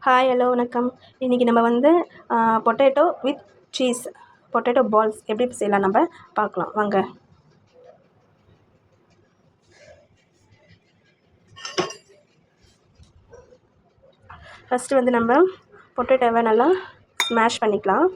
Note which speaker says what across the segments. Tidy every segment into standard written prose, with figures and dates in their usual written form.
Speaker 1: Hi hello வணக்கம். இன்றைக்கி நம்ம வந்து potato with cheese potato balls எப்படி செய்யலாம் நம்ம பார்க்கலாம் வாங்க. ஃபஸ்ட்டு வந்து நம்ம பொட்டேட்டோவை நல்லா ஸ்மாஷ் பண்ணிக்கலாம்.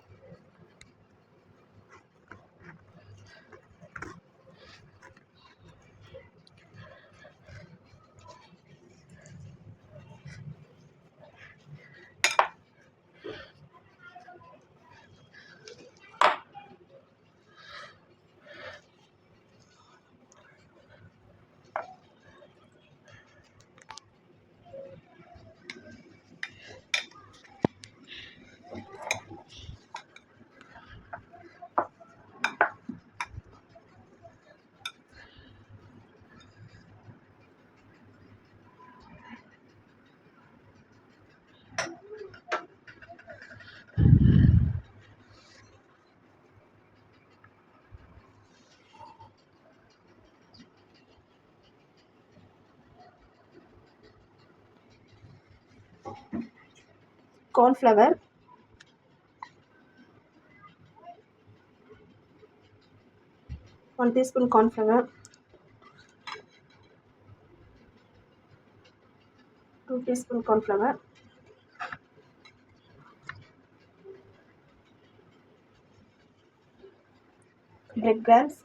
Speaker 1: Cornflour, one teaspoon cornflour, 2 teaspoon cornflour, bread grams,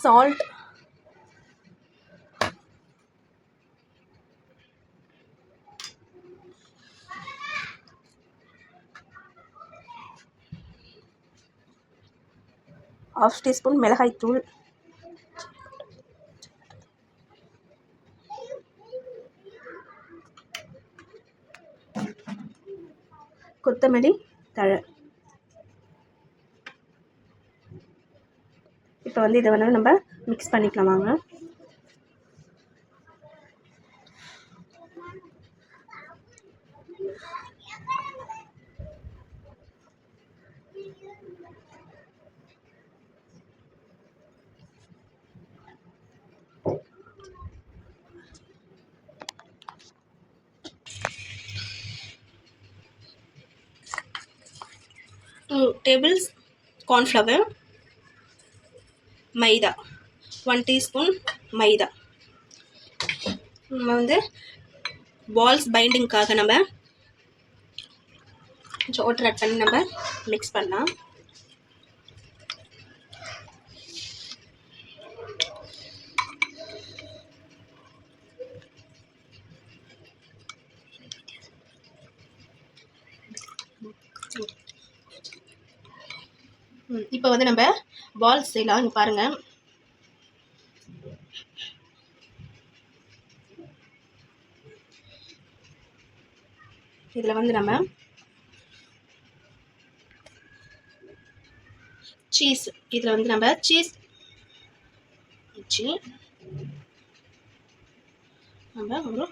Speaker 1: salt, half teaspoon மிளகாய் தூள், கொத்தமல்லி தழை. இப்போ வந்து இதை வந்து நம்ம மிக்ஸ் பண்ணிக்கலாம் வாங்க. டேபிள்ஸ் கார்ன்ஃப்ளவர், மைதா 1 டீஸ்பூன் மைதா. நம்ம வந்து பால்ஸ் பைண்டிங்காக நம்ம கொஞ்சம் வாட்டர் ஆட் பண்ணி நம்ம மிக்ஸ் பண்ணலாம். இப்போ வந்து நம்ம பால்ஸ் செய்யலாம். இங்கே பாருங்கள், இதில் வந்து நம்ம சீஸ், இதில் வந்து நம்ம சீஸ் வச்சு நம்ம ஒரு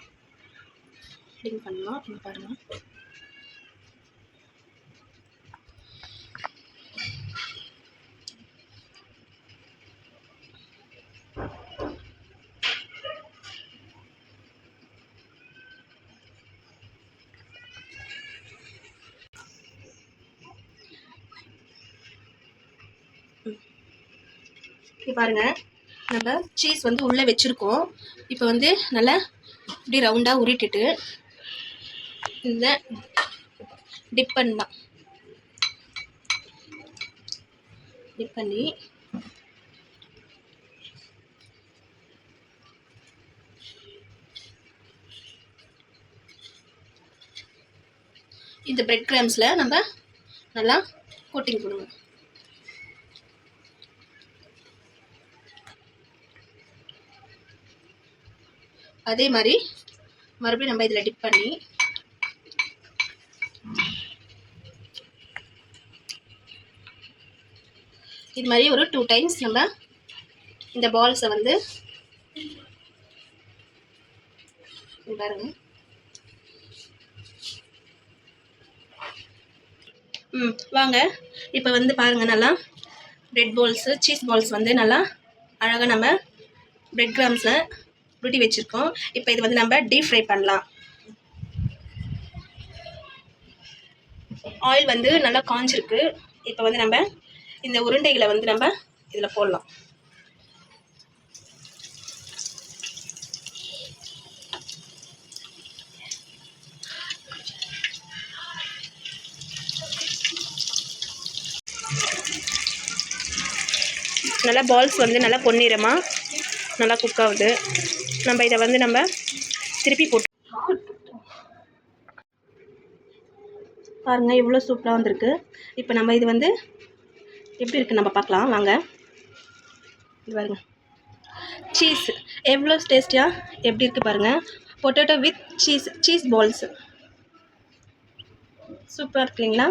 Speaker 1: ஃபில்லிங் பண்ணலாம். இங்கே பாருங்கள், இப்போ பாருங்கள் நம்ம சீஸ் வந்து உள்ளே வச்சுருக்கோம். இப்போ வந்து நல்லா இப்படி ரவுண்டாக உருட்டிட்டு இந்த டிப் பண்ணலாம். டிப் பண்ணி இந்த பிரெட் கிராம்ஸில் நம்ம நல்லா கோட்டிங் கொடுங்க. அதே மாதிரி மறுபடியும் நம்ம இதில் டிப் பண்ணி இது மாதிரி ஒரு 2 டைம்ஸ் நம்ம இந்த பால்ஸை வந்து பாருங்க. வாங்க இப்போ வந்து பாருங்கள், நல்லா பிரெட் பால்ஸு சீஸ் பால்ஸ் வந்து நல்லா அழகாக நம்ம பிரெட் கிராம்ஸில் உருட்டி வச்சுருக்கோம். இப்போ இது வந்து நம்ம டீப் ஃப்ரை பண்ணலாம். ஆயில் வந்து நல்லா காஞ்சிருக்கு. இப்போ வந்து நம்ம இந்த உருண்டைகளை வந்து நம்ம இதில் போடலாம். நல்லா பால்ஸ் வந்து நல்லா பொன்னிறமாக நல்லா குக் ஆகுது. நம்ம இதை வந்து நம்ம திருப்பி போட்டு பாருங்கள், இவ்வளோ சூப்பராக வந்திருக்கு. இப்போ நம்ம இது வந்து எப்படி இருக்குன்னு நம்ம பார்க்கலாம் வாங்க. இது பாருங்கள், சீஸ் எவ்வளோ டேஸ்டியாக எப்படி இருக்குது பாருங்கள். பொட்டேட்டோ வித் சீஸ் பால்ஸு சூப்பராக இருக்கு இல்லைங்களா?